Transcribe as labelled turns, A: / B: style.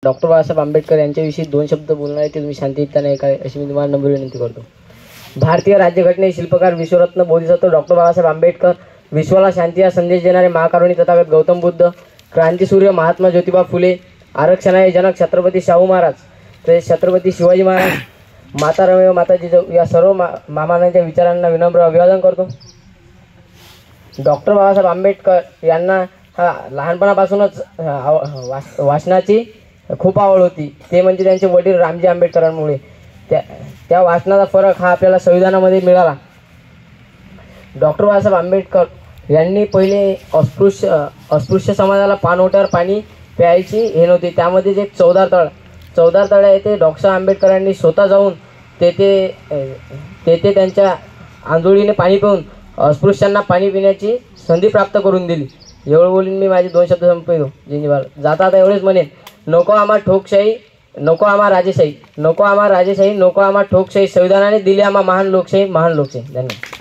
A: Doctor Babasaheb Ambedkar यांच्याविषयी 2 शब्द बोलणार आहे ते तुम्ही शांततेने ऐकावे अशी मी तुम्हाला नम्र विनंती करतो. भारतीय राज्यघटने शिल्पकार विश्वरत्न बोधिसत्व डॉक्टर बाबासाहेब आंबेडकर, विश्वाला शांती हा संदेश देणारे महाकारुणी तथागत गौतम बुद्ध, क्रांतीसूर्य महात्मा ज्योतिबा फुले, आरक्षणाचे जनक छत्रपती शाहू महाराज, तसेच छत्रपती शिवाजी महाराज, माता रमेव माता जिजाऊ या सर्व महामानवांच्या विचारांना विनम्र अभिवादन करतो. डॉक्टर बाबासाहेब आंबेडकर यांना लहानपणापासूनच वाचनाची खूप आवड होती. ते म्हणजे त्यांचे वडील रामजी आंबेडकरांमुळे. त्या वाचनाचा फरक हा आपल्याला संविधानामध्ये मिळाला. डॉक्टर बाबासाहेब आंबेडकर यांनी पहिले अस्पृश्य समाजाला पाणवट्यावर पाणी प्यायची हे नव्हते. त्यामध्ये एक चौदार तळ आहे ते डॉक्टर आंबेडकरांनी स्वतः जाऊन तेथे त्यांच्या आंधोळीने पाणी पिऊन अस्पृश्यांना पाणी पिण्याची संधी प्राप्त करून दिली. एवढं बोलून मी माझे 2 शब्द संपवतो. जाता आता एवढेच म्हणेन, नको आम्हा ठोकशाही, नको आम्हा राजेशाही, नको आम्हा राजेशाही, नको आम्हा ठोकशाही. संविधानाने दिली आम्हा महान लोकशाही. धन्यवाद.